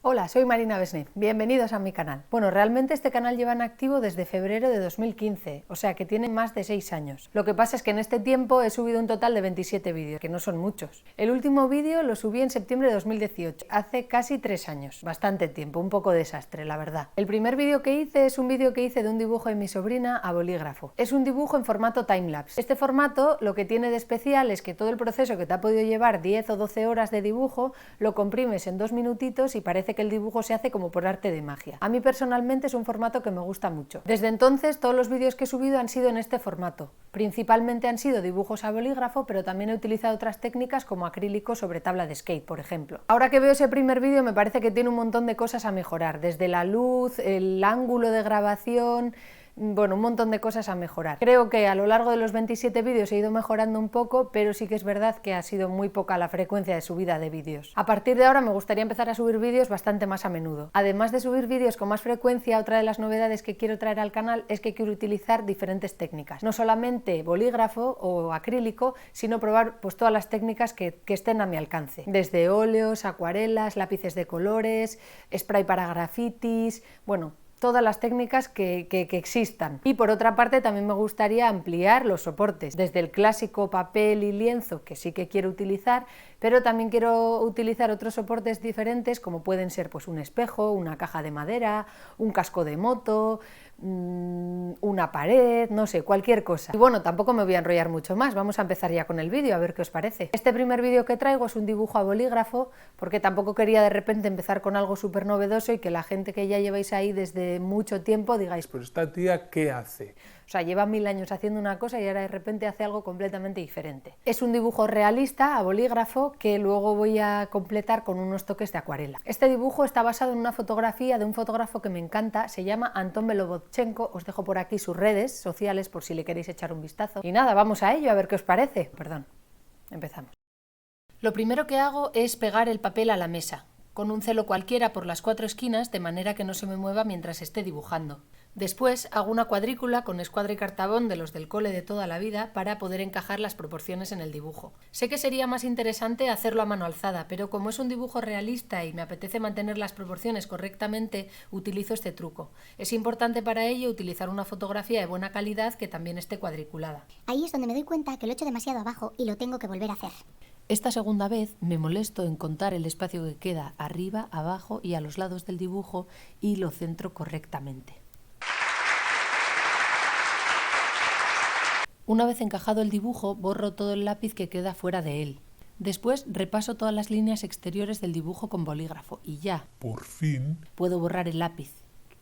Hola, soy Marina Besnet, bienvenidos a mi canal. Bueno, realmente este canal lleva en activo desde febrero de 2015, o sea que tiene más de 6 años. Lo que pasa es que en este tiempo he subido un total de 27 vídeos, que no son muchos. El último vídeo lo subí en septiembre de 2018, hace casi 3 años, bastante tiempo, un poco desastre, la verdad. El primer vídeo que hice es un vídeo que hice de un dibujo de mi sobrina a bolígrafo. Es un dibujo en formato timelapse. Este formato lo que tiene de especial es que todo el proceso que te ha podido llevar 10 o 12 horas de dibujo lo comprimes en 2 minutitos y parece que el dibujo se hace como por arte de magia. A mí personalmente es un formato que me gusta mucho. Desde entonces todos los vídeos que he subido han sido en este formato. Principalmente han sido dibujos a bolígrafo, pero también he utilizado otras técnicas como acrílico sobre tabla de skate, por ejemplo. Ahora que veo ese primer vídeo me parece que tiene un montón de cosas a mejorar, desde la luz, el ángulo de grabación, bueno, un montón de cosas a mejorar. Creo que a lo largo de los 27 vídeos he ido mejorando un poco, pero sí que es verdad que ha sido muy poca la frecuencia de subida de vídeos. A partir de ahora me gustaría empezar a subir vídeos bastante más a menudo. Además de subir vídeos con más frecuencia, otra de las novedades que quiero traer al canal es que quiero utilizar diferentes técnicas. No solamente bolígrafo o acrílico, sino probar pues todas las técnicas que estén a mi alcance. Desde óleos, acuarelas, lápices de colores, spray para grafitis, bueno, todas las técnicas que existan. Y por otra parte también me gustaría ampliar los soportes, desde el clásico papel y lienzo, que sí que quiero utilizar, pero también quiero utilizar otros soportes diferentes, como pueden ser pues un espejo, una caja de madera, un casco de moto, una pared, no sé, cualquier cosa. Y bueno, tampoco me voy a enrollar mucho más, vamos a empezar ya con el vídeo, a ver qué os parece. Este primer vídeo que traigo es un dibujo a bolígrafo, porque tampoco quería de repente empezar con algo súper novedoso y que la gente que ya lleváis ahí desde mucho tiempo digáis, pero esta tía, ¿qué hace? O sea, lleva 1000 años haciendo una cosa y ahora de repente hace algo completamente diferente. Es un dibujo realista a bolígrafo que luego voy a completar con unos toques de acuarela. Este dibujo está basado en una fotografía de un fotógrafo que me encanta, se llama Anton Belobotchenko, os dejo por aquí sus redes sociales por si le queréis echar un vistazo. Y nada, vamos a ello, a ver qué os parece. Perdón, empezamos. Lo primero que hago es pegar el papel a la mesa, con un celo cualquiera por las 4 esquinas, de manera que no se me mueva mientras esté dibujando. Después hago una cuadrícula con escuadra y cartabón de los del cole de toda la vida para poder encajar las proporciones en el dibujo. Sé que sería más interesante hacerlo a mano alzada, pero como es un dibujo realista y me apetece mantener las proporciones correctamente, utilizo este truco. Es importante para ello utilizar una fotografía de buena calidad que también esté cuadriculada. Ahí es donde me doy cuenta que lo he hecho demasiado abajo y lo tengo que volver a hacer. Esta segunda vez me molesto en contar el espacio que queda arriba, abajo y a los lados del dibujo y lo centro correctamente. Una vez encajado el dibujo, borro todo el lápiz que queda fuera de él. Después repaso todas las líneas exteriores del dibujo con bolígrafo y ya, por fin, puedo borrar el lápiz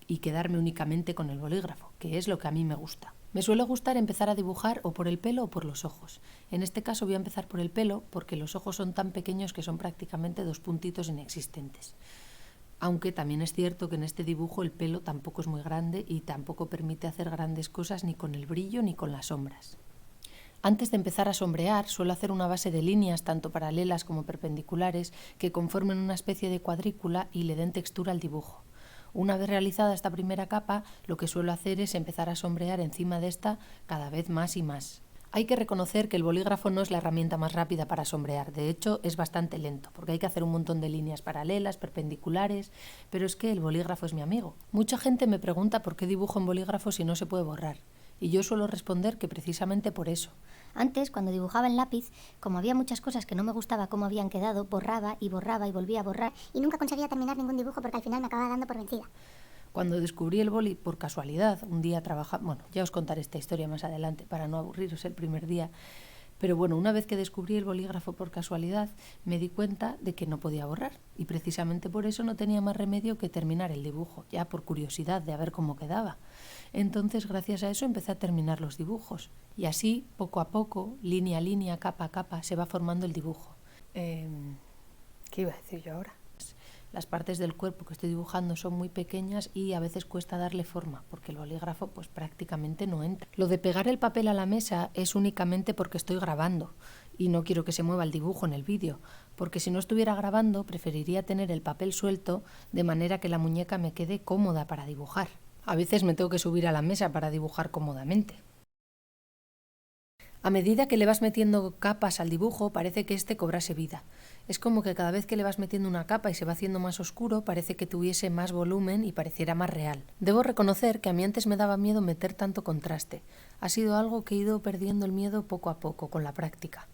y quedarme únicamente con el bolígrafo, que es lo que a mí me gusta. Me suele gustar empezar a dibujar o por el pelo o por los ojos. En este caso voy a empezar por el pelo porque los ojos son tan pequeños que son prácticamente 2 puntitos inexistentes. Aunque también es cierto que en este dibujo el pelo tampoco es muy grande y tampoco permite hacer grandes cosas ni con el brillo ni con las sombras. Antes de empezar a sombrear, suelo hacer una base de líneas, tanto paralelas como perpendiculares, que conformen una especie de cuadrícula y le den textura al dibujo. Una vez realizada esta primera capa, lo que suelo hacer es empezar a sombrear encima de esta cada vez más y más. Hay que reconocer que el bolígrafo no es la herramienta más rápida para sombrear, de hecho es bastante lento, porque hay que hacer un montón de líneas paralelas, perpendiculares, pero es que el bolígrafo es mi amigo. Mucha gente me pregunta por qué dibujo en bolígrafo si no se puede borrar, y yo suelo responder que precisamente por eso. Antes, cuando dibujaba en lápiz, como había muchas cosas que no me gustaba cómo habían quedado, borraba y volvía a borrar y nunca conseguía terminar ningún dibujo porque al final me acababa dando por vencida. Cuando descubrí el boli por casualidad, un día trabajaba, bueno, ya os contaré esta historia más adelante para no aburriros el primer día, pero bueno, una vez que descubrí el bolígrafo por casualidad, me di cuenta de que no podía borrar y precisamente por eso no tenía más remedio que terminar el dibujo, ya por curiosidad de a ver cómo quedaba. Entonces, gracias a eso empecé a terminar los dibujos y así, poco a poco, línea a línea, capa a capa, se va formando el dibujo. ¿Qué iba a decir yo ahora? Las partes del cuerpo que estoy dibujando son muy pequeñas y a veces cuesta darle forma, porque el bolígrafo pues prácticamente no entra. Lo de pegar el papel a la mesa es únicamente porque estoy grabando y no quiero que se mueva el dibujo en el vídeo, porque si no estuviera grabando preferiría tener el papel suelto de manera que la muñeca me quede cómoda para dibujar. A veces me tengo que subir a la mesa para dibujar cómodamente. A medida que le vas metiendo capas al dibujo, parece que este cobrase vida. Es como que cada vez que le vas metiendo una capa y se va haciendo más oscuro, parece que tuviese más volumen y pareciera más real. Debo reconocer que a mí antes me daba miedo meter tanto contraste. Ha sido algo que he ido perdiendo el miedo poco a poco, con la práctica.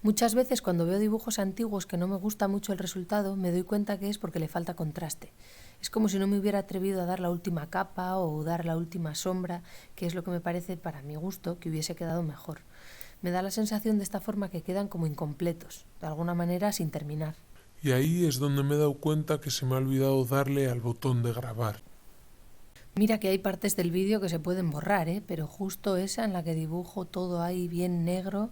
Muchas veces cuando veo dibujos antiguos que no me gusta mucho el resultado, me doy cuenta que es porque le falta contraste. Es como si no me hubiera atrevido a dar la última capa o dar la última sombra, que es lo que me parece, para mi gusto, que hubiese quedado mejor. Me da la sensación de esta forma que quedan como incompletos, de alguna manera sin terminar. Y ahí es donde me he dado cuenta que se me ha olvidado darle al botón de grabar. Mira que hay partes del vídeo que se pueden borrar, pero justo esa en la que dibujo todo ahí bien negro.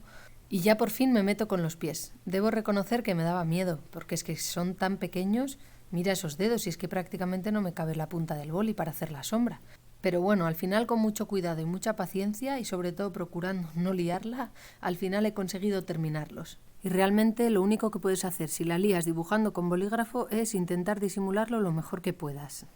Y ya por fin me meto con los pies. Debo reconocer que me daba miedo, porque es que son tan pequeños. Mira esos dedos, y es que prácticamente no me cabe la punta del boli para hacer la sombra. Pero bueno, al final con mucho cuidado y mucha paciencia y sobre todo procurando no liarla, al final he conseguido terminarlos. Y realmente lo único que puedes hacer si la lías dibujando con bolígrafo es intentar disimularlo lo mejor que puedas.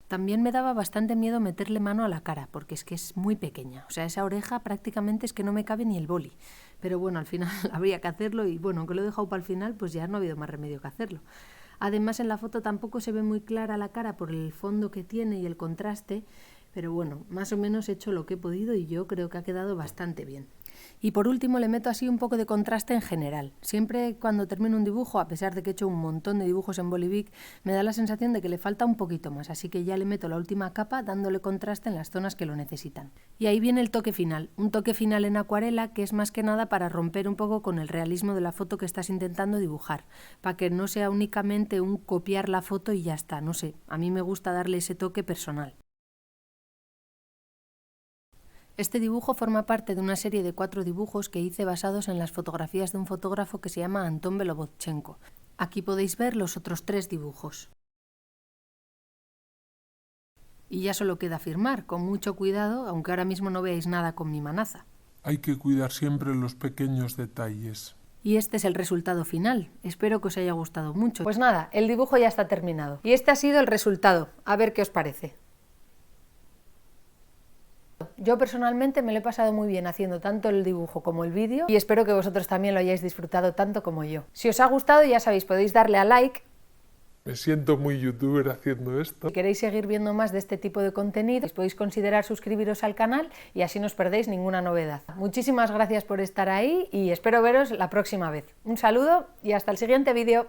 También me daba bastante miedo meterle mano a la cara, porque es que es muy pequeña. O sea, esa oreja prácticamente es que no me cabe ni el boli. Pero bueno, al final habría que hacerlo y bueno, aunque lo he dejado para el final, pues ya no ha habido más remedio que hacerlo. Además, en la foto tampoco se ve muy clara la cara por el fondo que tiene y el contraste, pero bueno, más o menos he hecho lo que he podido y yo creo que ha quedado bastante bien. Y por último le meto así un poco de contraste en general. Siempre cuando termino un dibujo, a pesar de que he hecho un montón de dibujos en Bolivic, me da la sensación de que le falta un poquito más, así que ya le meto la última capa dándole contraste en las zonas que lo necesitan. Y ahí viene el toque final, un toque final en acuarela que es más que nada para romper un poco con el realismo de la foto que estás intentando dibujar, para que no sea únicamente un copiar la foto y ya está, no sé, a mí me gusta darle ese toque personal. Este dibujo forma parte de una serie de 4 dibujos que hice basados en las fotografías de un fotógrafo que se llama Anton Belovodchenko. Aquí podéis ver los otros 3 dibujos. Y ya solo queda firmar, con mucho cuidado, aunque ahora mismo no veáis nada con mi manaza. Hay que cuidar siempre los pequeños detalles. Y este es el resultado final. Espero que os haya gustado mucho. Pues nada, el dibujo ya está terminado. Y este ha sido el resultado. A ver qué os parece. Yo personalmente me lo he pasado muy bien haciendo tanto el dibujo como el vídeo y espero que vosotros también lo hayáis disfrutado tanto como yo. Si os ha gustado, ya sabéis, podéis darle a like. Me siento muy youtuber haciendo esto. Si queréis seguir viendo más de este tipo de contenido, podéis considerar suscribiros al canal y así no os perdéis ninguna novedad. Muchísimas gracias por estar ahí y espero veros la próxima vez. Un saludo y hasta el siguiente vídeo.